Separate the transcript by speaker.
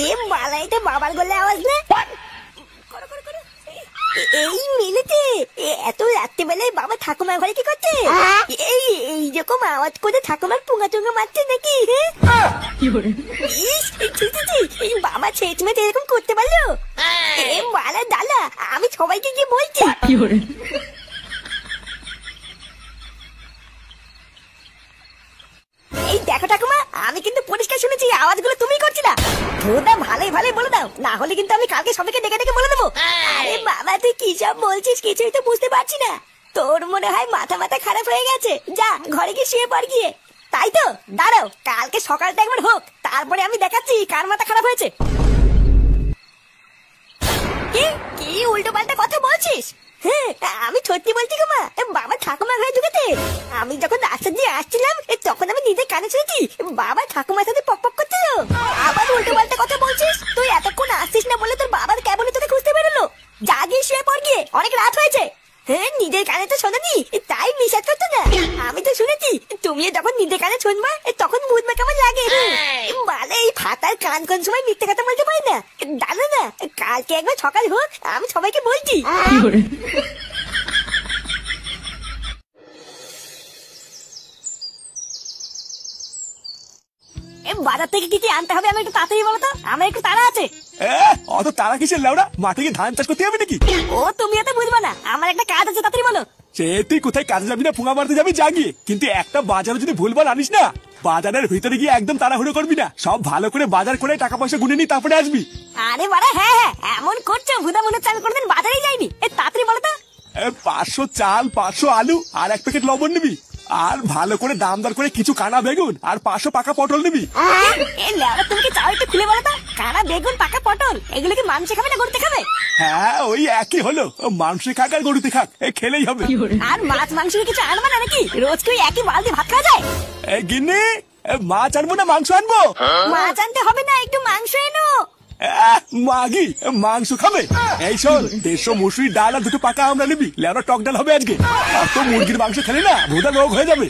Speaker 1: এ মালাই তো বাবার গলে আওয়াজ না। এই মিলেতে এত রাত্রিবেলায় বাবা ঠাকুমার ঘরে কি করছে? এই এইরকম আওয়াজ করে ঠাকুমার পুঙ্গা টুঙ্গা মারছে নাকি? এই বাবা ছেচমেচ এরকম করতে পারলো? এ মালা ডালা, আমি সবাইকে গিয়ে বলছি। এই দেখো ঠাকুমা, আমি কিন্তু পরিষ্কার শুনেছি আওয়াজগুলো তুমি করছিলা। ভোদা ভালোই ভালোই বলে দাও, না হলে কিন্তু আমি কালকে সবাইকে ডেকে ডেকে বলে দেবো। আরে বাবা তুই কি সব বলছিস কিছুই তো বুঝতে পারছি না। তোর মনে হয় মাথা মাথা খারাপ হয়ে গেছে, যা ঘরে গিয়ে শুয়ে পড় গিয়ে। তাই তো, দাঁড়াও কালকে সকালটা একবার হোক, তারপরে আমি দেখাচ্ছি কার মাথা খারাপ হয়েছে। কি কি উল্টো পাল্টা কথা বলছিস? হ্যাঁ আমি সত্যি বলছি গো মা, বাবা ঠাকুমা ঘরে ঢুকেছে। আমি যখন রাস্তা দিয়ে আসছিলাম তখন আমি নিজের কানে শুনেছি বাবা ঠাকুমার সাথে পক পক করছিল। আবার উল্টো পাল্টা কথা বলছিস? তুই এতক্ষণ আসছিস না বলে তোর বাবার কেবল তোকে খুঁজতে বেরোলো। যা গিয়ে শুয়ে পড় গিয়ে, অনেক রাত হয়েছে। হ্যাঁ নিজের কানে তো শোনানি, তাই বিশ্বাস করতো না। আমি তো শুনেছি তুমিও যখন নিজের কানে শুনবা তখন বুঝবে কেমন লাগে। মানে এই ফাটার কান কোন সময় মিথ্যে কথা বলতে পারি না। জানো না, কালকে একবার সকাল হোক, আমি সবাইকে বলছি। বাজার থেকে কি কি আনতে হবে আমি একটু তাড়াতাড়ি বলো তো, আমার একটু তাড়া আছে।
Speaker 2: অত তারা কিসের লেওড়া? মাঠে গিয়ে ধান চাষ করতে যাবে নাকি?
Speaker 1: ও তুমি এত বুঝবা না, আমার একটা কাজ আছে, তাড়াতাড়ি বলো।
Speaker 2: সে তুই কোথায় কাজে যাবি না পুঙা মারতে যাবি জাগিয়ে, কিন্তু একটা বাজারে যদি ভুলবার আনিস না, বাজারের ভিতরে গিয়ে একদম তাড়াহুড়ো করবি না। সব ভালো করে বাজার করে টাকা পয়সা গুনে নি তারপরে আসবি।
Speaker 1: আরে বাড়া হ্যাঁ হ্যাঁ এমন করছো ভুদা মনে হচ্ছে আমি কোনোদিন বাজারেই যাইনি। তাড়াতাড়ি বলো তো।
Speaker 2: 500 চাল, 500 আলু আর 1 প্যাকেট লবণ নিবি। আর ভালো করে দাম দর করে কিছু কানা বেগুন আর 500 পাকা পটল নিবি।
Speaker 1: তুমি কি চাও একটু খুলে বলো তো, কানা বেগুন পাকা পটল এগুলো কি মানুষে খাবে না গরুতে খাবে?
Speaker 2: হ্যাঁ ওই একই হলো, মানুষে খাক আর গরুতে খাক, খেলেই হবে।
Speaker 1: আর মাছ মাংস কিছু আনবা না নাকি? রোজ কি একই বালতি ভাত খাওয়া যায়?
Speaker 2: গিন্নি মাছ আনবো না মাংস আনবো?
Speaker 1: মাছ আনতে হবে না, একটু মাংস এনো।
Speaker 2: মাগি মাংস খাবে? এই শোন, 150 মুসুরি ডাল আর 2 পাকা আমরা নিবি। লেওরা টক ডাল হবে আজকে। তো মুরগির মাংস খেলে না ভোদা রোগ হয়ে যাবে।